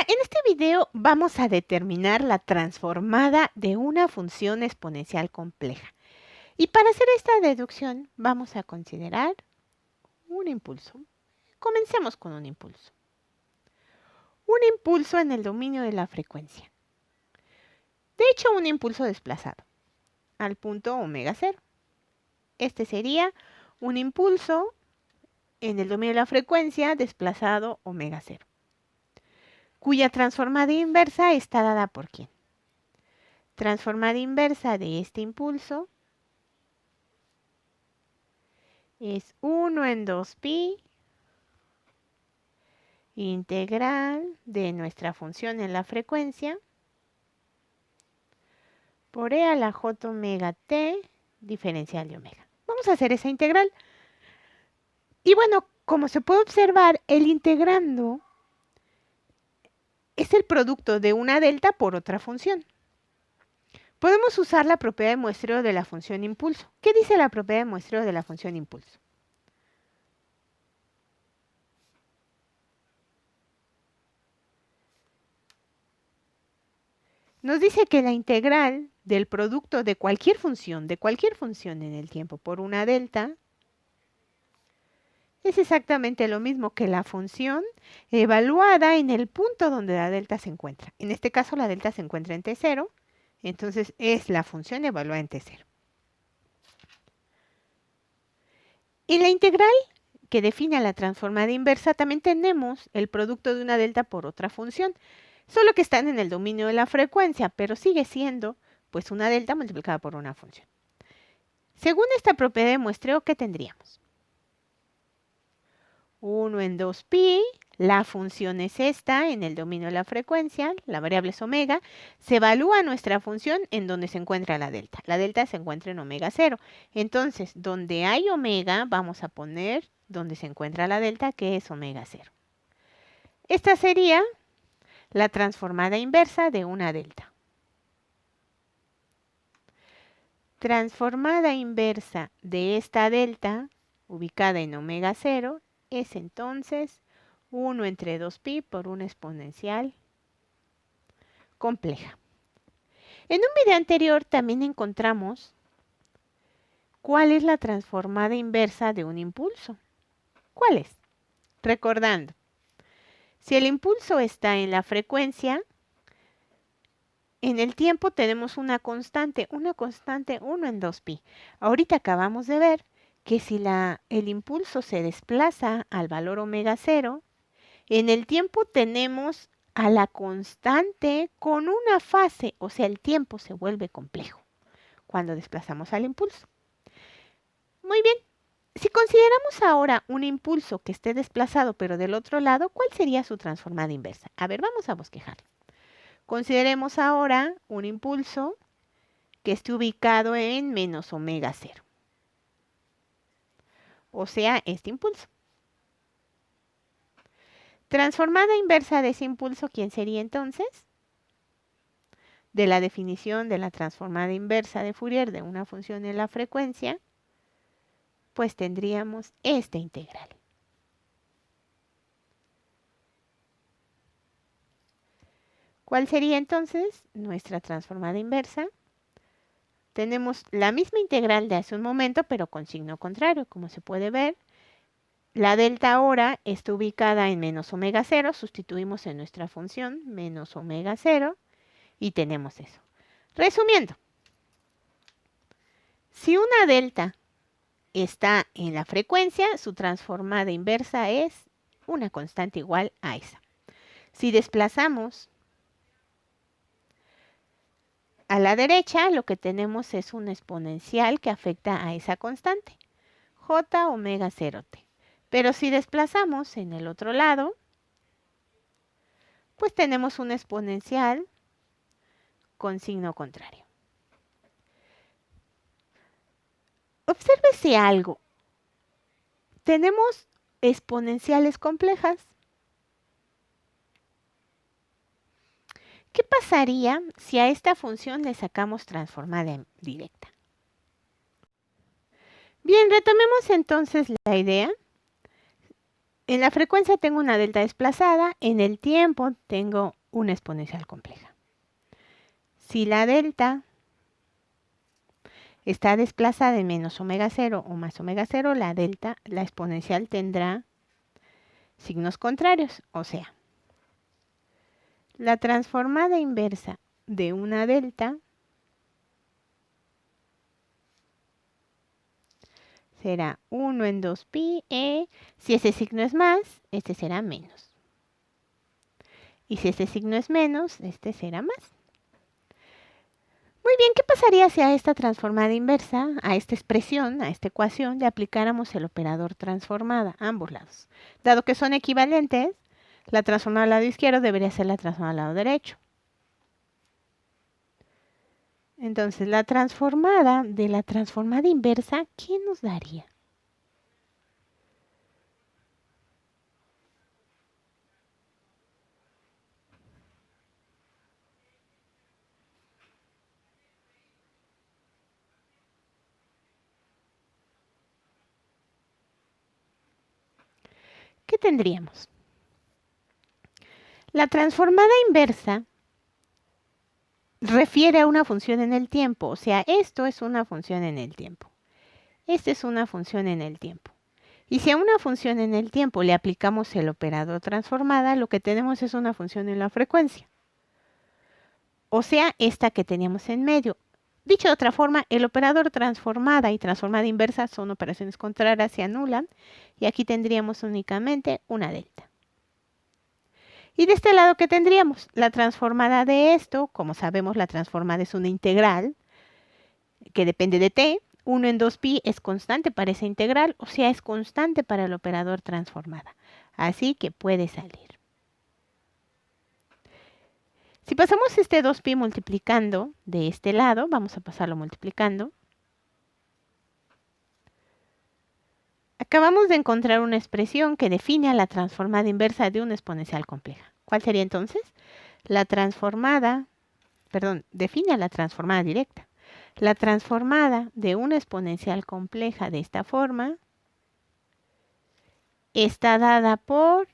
en este video vamos a determinar la transformada de una función exponencial compleja. Y para hacer esta deducción vamos a considerar un impulso. Comencemos con un impulso. Un impulso en el dominio de la frecuencia. De hecho, un impulso desplazado al punto omega 0. Este sería un impulso en el dominio de la frecuencia desplazado omega 0, cuya transformada inversa está dada por ¿quién? Transformada inversa de este impulso es 1 en 2pi integral de nuestra función en la frecuencia por e a la j omega t diferencial de omega. Vamos a hacer esa integral. Y bueno, como se puede observar, el integrando es el producto de una delta por otra función. Podemos usar la propiedad de muestreo de la función impulso. ¿Qué dice la propiedad de muestreo de la función impulso? Nos dice que la integral del producto de cualquier función en el tiempo por una delta es exactamente lo mismo que la función evaluada en el punto donde la delta se encuentra. En este caso la delta se encuentra en t0, entonces es la función evaluada en t0. En la integral que define la transformada inversa también tenemos el producto de una delta por otra función, solo que están en el dominio de la frecuencia, pero sigue siendo pues una delta multiplicada por una función. Según esta propiedad de muestreo, ¿qué tendríamos? 1 en 2pi, la función es esta en el dominio de la frecuencia, la variable es omega, se evalúa nuestra función en donde se encuentra la delta. La delta se encuentra en omega 0. Entonces, donde hay omega, vamos a poner donde se encuentra la delta, que es omega 0. Esta sería la transformada inversa de una delta. Transformada inversa de esta delta, ubicada en omega 0, es entonces 1 entre 2pi por una exponencial compleja. En un video anterior también encontramos cuál es la transformada inversa de un impulso. ¿Cuál es? Recordando, si el impulso está en la frecuencia, en el tiempo tenemos una constante 1 en 2pi. Ahorita acabamos de ver que si el impulso se desplaza al valor omega 0, en el tiempo tenemos a la constante con una fase, o sea, el tiempo se vuelve complejo cuando desplazamos al impulso. Muy bien, si consideramos ahora un impulso que esté desplazado pero del otro lado, ¿cuál sería su transformada inversa? A ver, vamos a bosquejar. Consideremos ahora un impulso que esté ubicado en menos omega 0. O sea, este impulso. Transformada inversa de ese impulso, ¿quién sería entonces? De la definición de la transformada inversa de Fourier de una función en la frecuencia, pues tendríamos esta integral. ¿Cuál sería entonces nuestra transformada inversa? Tenemos la misma integral de hace un momento, pero con signo contrario, como se puede ver. La delta ahora está ubicada en menos omega 0, sustituimos en nuestra función menos omega 0 y tenemos eso. Resumiendo, si una delta está en la frecuencia, su transformada inversa es una constante igual a esa. Si desplazamos a la derecha, lo que tenemos es una exponencial que afecta a esa constante, j omega 0t. Pero si desplazamos en el otro lado, pues tenemos una exponencial con signo contrario. Obsérvese algo. Tenemos exponenciales complejas. ¿Qué pasaría si a esta función le sacamos transformada directa? Bien, retomemos entonces la idea. En la frecuencia tengo una delta desplazada, en el tiempo tengo una exponencial compleja. Si la delta está desplazada en menos omega 0 o más omega 0, la delta, la exponencial tendrá signos contrarios, o sea, la transformada inversa de una delta será 1 en 2pi, si ese signo es más, este será menos. Y si este signo es menos, este será más. Muy bien, ¿qué pasaría si a esta transformada inversa, a esta expresión, a esta ecuación, le aplicáramos el operador transformada a ambos lados? Dado que son equivalentes, la transformada al lado izquierdo debería ser la transformada al lado derecho. Entonces, la transformada de la transformada inversa, ¿qué nos daría? ¿Qué tendríamos? La transformada inversa refiere a una función en el tiempo, o sea, esto es una función en el tiempo. Esta es una función en el tiempo. Y si a una función en el tiempo le aplicamos el operador transformada, lo que tenemos es una función en la frecuencia. O sea, esta que teníamos en medio. Dicho de otra forma, el operador transformada y transformada inversa son operaciones contrarias, se anulan, y aquí tendríamos únicamente una delta. Y de este lado, ¿qué tendríamos? La transformada de esto, como sabemos, la transformada es una integral que depende de t. 1 en 2pi es constante para esa integral, o sea, es constante para el operador transformada. Así que puede salir. Si pasamos este 2pi multiplicando de este lado, vamos a pasarlo multiplicando. Acabamos de encontrar una expresión que define a la transformada inversa de una exponencial compleja. ¿Cuál sería entonces? La transformada, define a la transformada directa. La transformada de una exponencial compleja de esta forma está dada por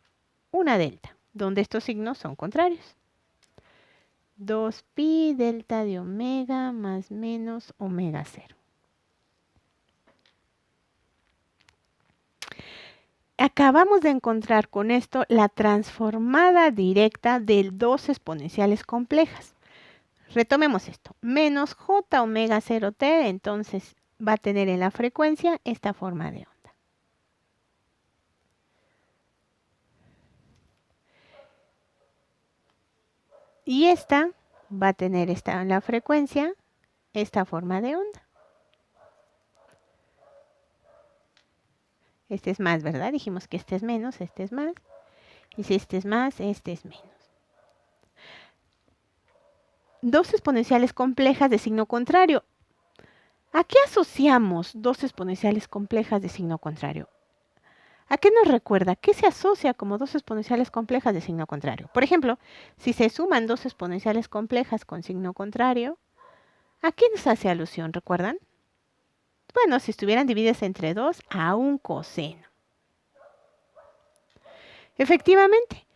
una delta, donde estos signos son contrarios. 2pi delta de omega más menos omega 0. Acabamos de encontrar con esto la transformada directa de dos exponenciales complejas. Retomemos esto. Menos j omega 0t, entonces va a tener en la frecuencia esta forma de onda. Y esta va a tener en la frecuencia esta forma de onda. Este es más, ¿verdad? Dijimos que este es menos, este es más. Y si este es más, este es menos. Dos exponenciales complejas de signo contrario. ¿A qué asociamos dos exponenciales complejas de signo contrario? ¿A qué nos recuerda? ¿Qué se asocia como dos exponenciales complejas de signo contrario? Por ejemplo, si se suman dos exponenciales complejas con signo contrario, ¿a qué nos hace alusión? ¿Recuerdan? Bueno, si estuvieran divididas entre dos, a un coseno. Efectivamente,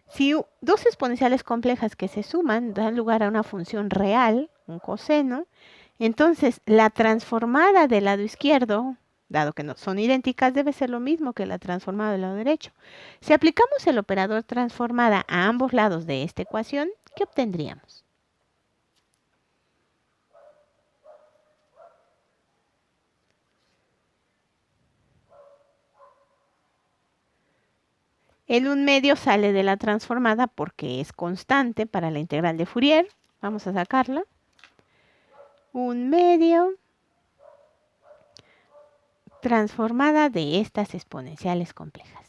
si dos exponenciales complejas que se suman dan lugar a una función real, un coseno, entonces la transformada del lado izquierdo, dado que no son idénticas, debe ser lo mismo que la transformada del lado derecho. Si aplicamos el operador transformada a ambos lados de esta ecuación, ¿qué obtendríamos? El 1/2 sale de la transformada porque es constante para la integral de Fourier. Vamos a sacarla. 1/2 transformada de estas exponenciales complejas.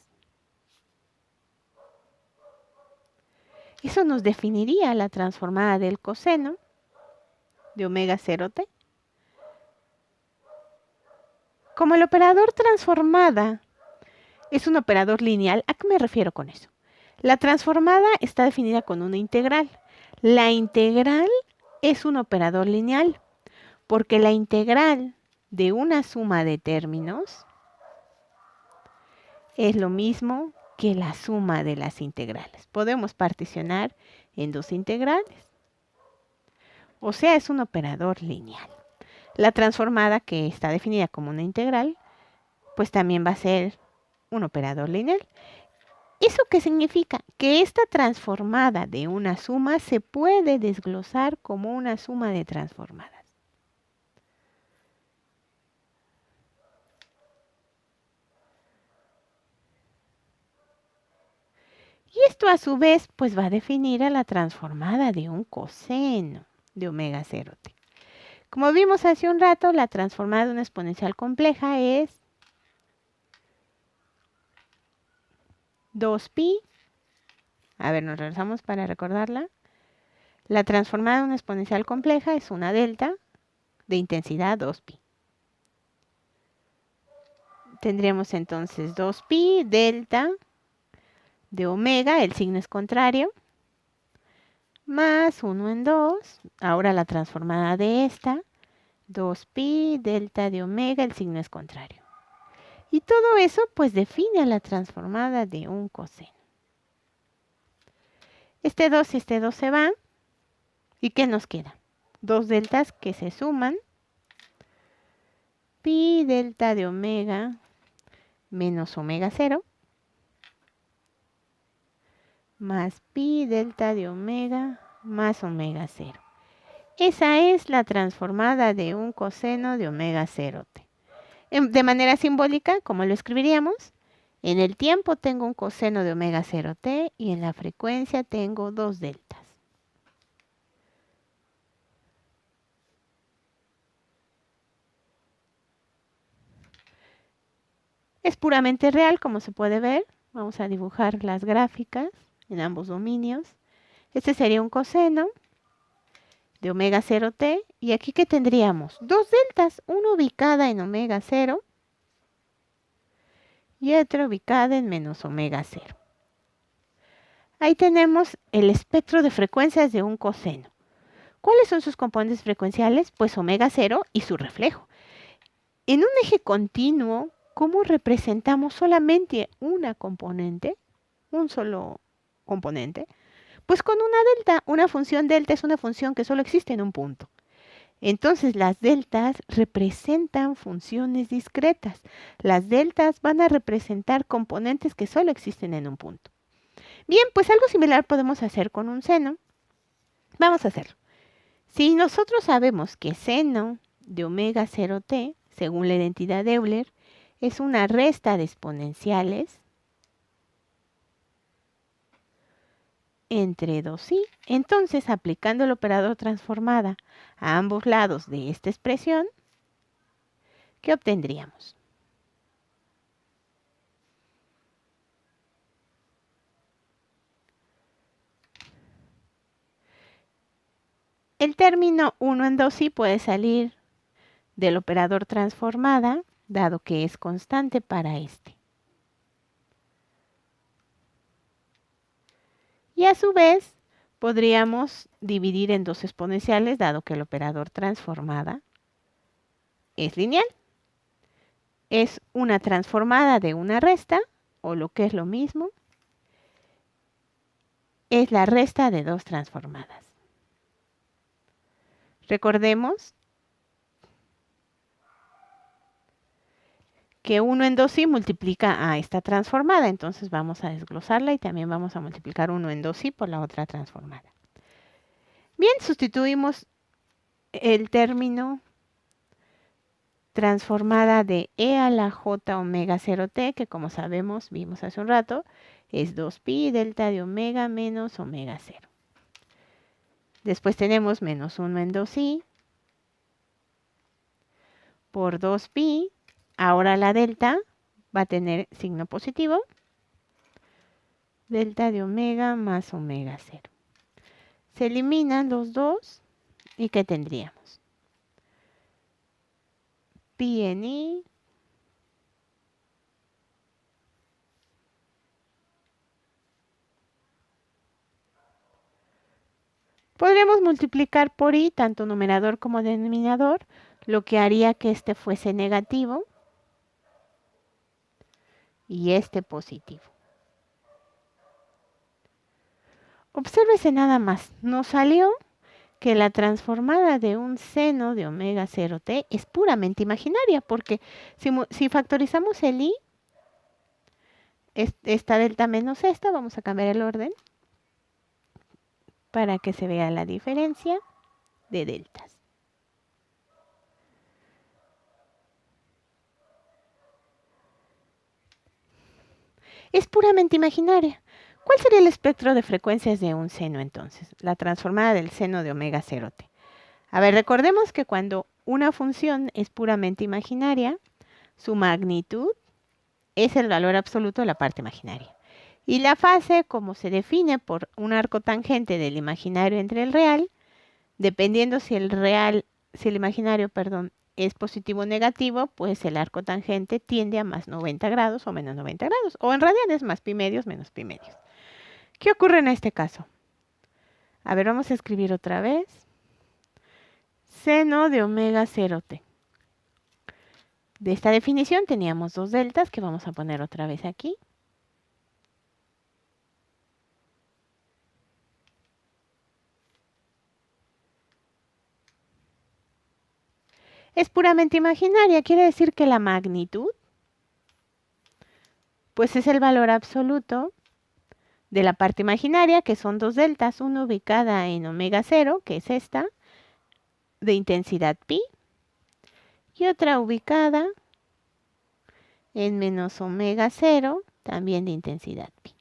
Eso nos definiría la transformada del coseno de omega 0t. Como el operador transformada es un operador lineal, ¿a qué me refiero con eso? La transformada está definida con una integral. La integral es un operador lineal, porque la integral de una suma de términos es lo mismo que la suma de las integrales. Podemos particionar en dos integrales. O sea, es un operador lineal. La transformada, que está definida como una integral, pues también va a ser un operador lineal. ¿Eso qué significa? Que esta transformada de una suma se puede desglosar como una suma de transformadas. Y esto a su vez pues va a definir a la transformada de un coseno de omega 0t. Como vimos hace un rato, la transformada de una exponencial compleja es 2pi. A ver, nos regresamos para recordarla. La transformada de una exponencial compleja es una delta de intensidad 2pi. Tendríamos entonces 2pi delta de omega, el signo es contrario, más 1 en 2. Ahora la transformada de esta, 2pi delta de omega, el signo es contrario. Y todo eso pues define a la transformada de un coseno. Este 2 y este 2 se van. ¿Y qué nos queda? Dos deltas que se suman. Pi delta de omega menos omega 0. Más pi delta de omega más omega 0. Esa es la transformada de un coseno de omega 0t. De manera simbólica, ¿cómo lo escribiríamos? En el tiempo tengo un coseno de omega 0t y en la frecuencia tengo dos deltas. Es puramente real, como se puede ver. Vamos a dibujar las gráficas en ambos dominios. Este sería un coseno de omega 0t. Y aquí, ¿qué tendríamos? Dos deltas, una ubicada en omega 0 y otra ubicada en menos omega 0. Ahí tenemos el espectro de frecuencias de un coseno. ¿Cuáles son sus componentes frecuenciales? Pues omega 0 y su reflejo. En un eje continuo, ¿cómo representamos solamente una componente? Un solo componente. Pues con una delta. Una función delta es una función que solo existe en un punto. Entonces las deltas representan funciones discretas. Las deltas van a representar componentes que solo existen en un punto. Bien, pues algo similar podemos hacer con un seno. Vamos a hacerlo. Si nosotros sabemos que seno de omega 0t, según la identidad de Euler, es una resta de exponenciales entre 2i, entonces aplicando el operador transformada a ambos lados de esta expresión, ¿qué obtendríamos? El término 1 en 2i puede salir del operador transformada, dado que es constante para este. Y a su vez, podríamos dividir en dos exponenciales, dado que el operador transformada es lineal. Es una transformada de una resta, o lo que es lo mismo, es la resta de dos transformadas. Recordemos que 1 en 2i multiplica a esta transformada, entonces vamos a desglosarla y también vamos a multiplicar 1 en 2i por la otra transformada. Bien, sustituimos el término transformada de e a la j omega 0t, que como sabemos, vimos hace un rato, es 2pi delta de omega menos omega 0. Después tenemos menos 1 en 2i por 2pi. Ahora la delta va a tener signo positivo. Delta de omega más omega 0. Se eliminan los dos. ¿Y qué tendríamos? Pi en i podremos multiplicar por i tanto numerador como denominador, lo que haría que este fuese negativo y este positivo. Obsérvese nada más, nos salió que la transformada de un seno de omega 0t es puramente imaginaria, porque si factorizamos el i, esta delta menos esta, vamos a cambiar el orden para que se vea la diferencia de deltas. Es puramente imaginaria. ¿Cuál sería el espectro de frecuencias de un seno entonces? La transformada del seno de omega 0t. A ver, recordemos que cuando una función es puramente imaginaria, su magnitud es el valor absoluto de la parte imaginaria. Y la fase, como se define por un arco tangente del imaginario entre el real, dependiendo si el imaginario, perdón, es positivo o negativo, pues el arco tangente tiende a más 90 grados o menos 90 grados, o en radianes más pi medios menos pi medios. ¿Qué ocurre en este caso? A ver, vamos a escribir otra vez. Seno de omega 0t. De esta definición teníamos dos deltas que vamos a poner otra vez aquí. Es puramente imaginaria, quiere decir que la magnitud pues es el valor absoluto de la parte imaginaria, que son dos deltas, una ubicada en omega 0, que es esta, de intensidad pi, y otra ubicada en menos omega 0, también de intensidad pi.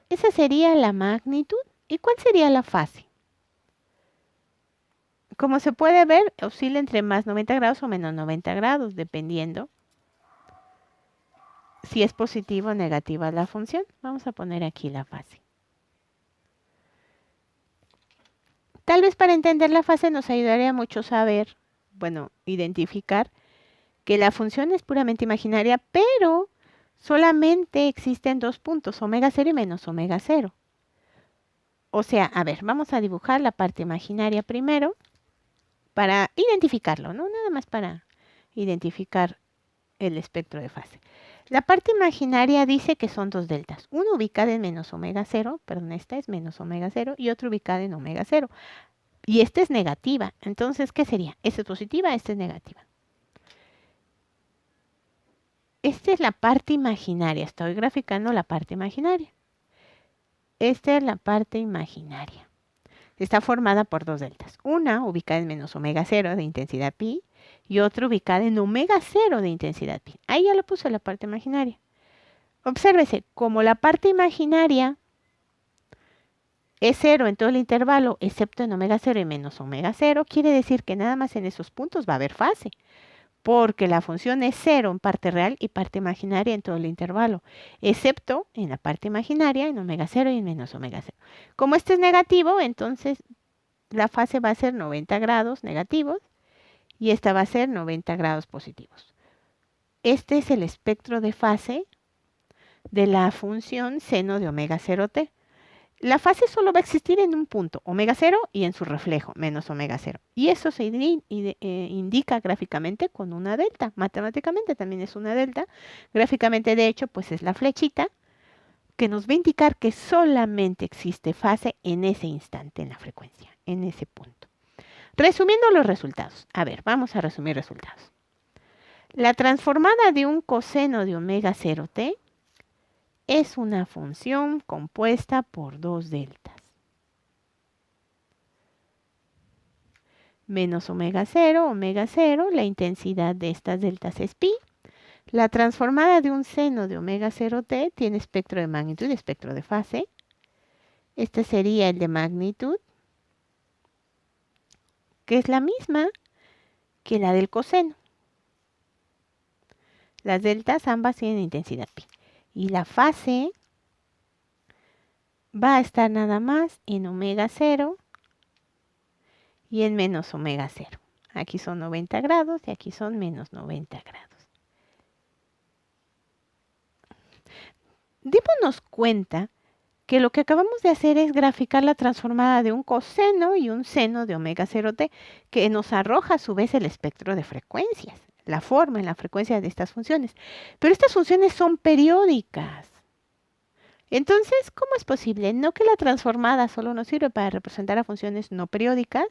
Esa sería la magnitud. ¿Y cuál sería la fase? Como se puede ver, oscila entre más 90 grados o menos 90 grados, dependiendo si es positiva o negativa la función. Vamos a poner aquí la fase. Tal vez para entender la fase nos ayudaría mucho saber, bueno, identificar que la función es puramente imaginaria, pero solamente existen dos puntos, omega 0 y menos omega 0. O sea, a ver, vamos a dibujar la parte imaginaria primero para identificarlo, ¿no? Nada más para identificar el espectro de fase. La parte imaginaria dice que son dos deltas, una ubicada en menos omega 0, perdón, esta es menos omega 0 y otra ubicada en omega 0. Y esta es negativa, entonces, ¿qué sería? Esta es positiva, esta es negativa. Esta es la parte imaginaria, estoy graficando la parte imaginaria. Esta es la parte imaginaria. Está formada por dos deltas, una ubicada en menos omega 0 de intensidad pi y otra ubicada en omega 0 de intensidad pi. Ahí ya lo puse la parte imaginaria. Obsérvese, como la parte imaginaria es 0 en todo el intervalo, excepto en omega 0 y menos omega 0, quiere decir que nada más en esos puntos va a haber fase, porque la función es 0 en parte real y parte imaginaria en todo el intervalo, excepto en la parte imaginaria en omega 0 y en menos omega 0. Como este es negativo, entonces la fase va a ser 90 grados negativos y esta va a ser 90 grados positivos. Este es el espectro de fase de la función seno de omega 0t. La fase solo va a existir en un punto, omega 0, y en su reflejo, menos omega 0. Y eso se indica gráficamente con una delta. Matemáticamente también es una delta. Gráficamente, de hecho, pues es la flechita que nos va a indicar que solamente existe fase en ese instante en la frecuencia, en ese punto. Resumiendo los resultados. A ver, vamos a resumir resultados. La transformada de un coseno de omega 0t es una función compuesta por dos deltas. Menos omega 0, la intensidad de estas deltas es pi. La transformada de un seno de omega 0t tiene espectro de magnitud y espectro de fase. Este sería el de magnitud, que es la misma que la del coseno. Las deltas ambas tienen intensidad pi. Y la fase va a estar nada más en omega 0 y en menos omega 0. Aquí son 90 grados y aquí son menos 90 grados. Démonos cuenta que lo que acabamos de hacer es graficar la transformada de un coseno y un seno de omega 0t, que nos arroja a su vez el espectro de frecuencias, la forma en la frecuencia de estas funciones. Pero estas funciones son periódicas. Entonces, ¿cómo es posible? No que la transformada solo nos sirve para representar a funciones no periódicas.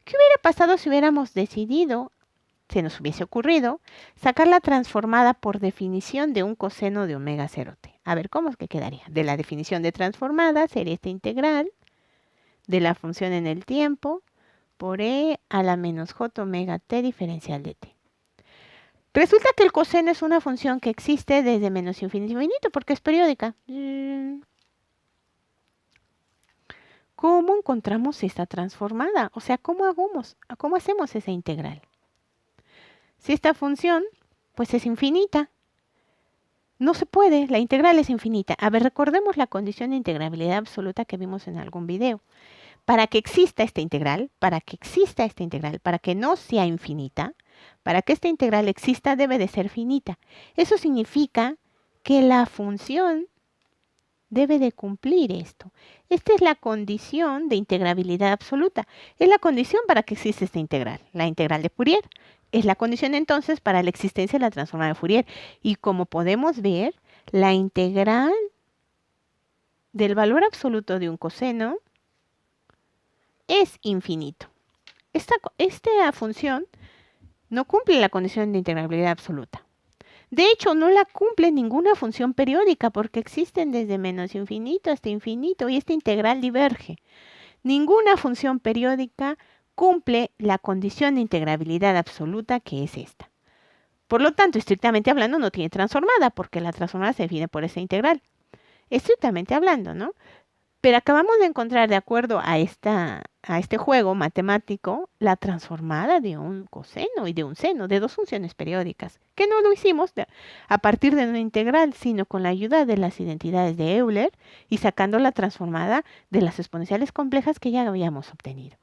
¿Qué hubiera pasado si hubiéramos decidido, se nos hubiese ocurrido, sacar la transformada por definición de un coseno de omega 0t? A ver, ¿cómo es que quedaría? De la definición de transformada sería esta integral de la función en el tiempo por e a la menos j omega t diferencial de t. Resulta que el coseno es una función que existe desde menos infinito a infinito porque es periódica. ¿Cómo encontramos esta transformada? O sea, ¿cómo hacemos esa integral? Si esta función, pues es infinita. No se puede, la integral es infinita. A ver, recordemos la condición de integrabilidad absoluta que vimos en algún video. Para que exista esta integral, para que no sea infinita, para que esta integral exista debe de ser finita. Eso significa que la función debe de cumplir esto. Esta es la condición de integrabilidad absoluta. Es la condición para que exista esta integral, la integral de Fourier. Es la condición entonces para la existencia de la transformada de Fourier. Y como podemos ver, la integral del valor absoluto de un coseno es infinito. Esta función no cumple la condición de integrabilidad absoluta. De hecho, no la cumple ninguna función periódica porque existen desde menos infinito hasta infinito y esta integral diverge. Ninguna función periódica cumple la condición de integrabilidad absoluta que es esta. Por lo tanto, estrictamente hablando, no tiene transformada porque la transformada se define por esa integral. Estrictamente hablando, ¿no? Pero acabamos de encontrar, de acuerdo a este juego matemático, la transformada de un coseno y de un seno, de dos funciones periódicas, que no lo hicimos a partir de una integral, sino con la ayuda de las identidades de Euler y sacando la transformada de las exponenciales complejas que ya habíamos obtenido.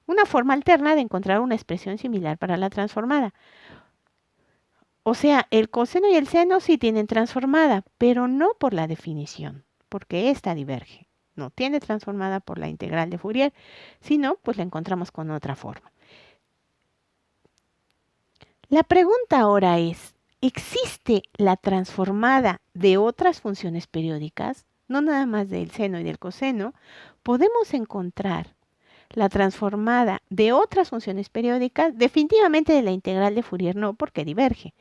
Una forma alterna de encontrar una expresión similar para la transformada. O sea, el coseno y el seno sí tienen transformada, pero no por la definición, porque esta diverge. No tiene transformada por la integral de Fourier, sino pues la encontramos con otra forma. La pregunta ahora es, ¿existe la transformada de otras funciones periódicas? No nada más del seno y del coseno. ¿Podemos encontrar la transformada de otras funciones periódicas? Definitivamente de la integral de Fourier no, porque diverge.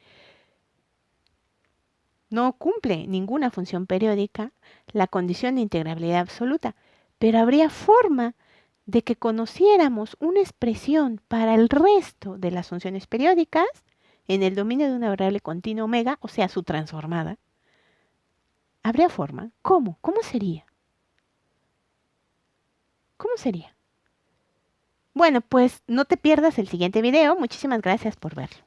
No cumple ninguna función periódica la condición de integrabilidad absoluta, pero habría forma de que conociéramos una expresión para el resto de las funciones periódicas en el dominio de una variable continua omega, o sea, su transformada. ¿Habría forma? ¿Cómo? ¿Cómo sería? ¿Cómo sería? Bueno, pues no te pierdas el siguiente video. Muchísimas gracias por verlo.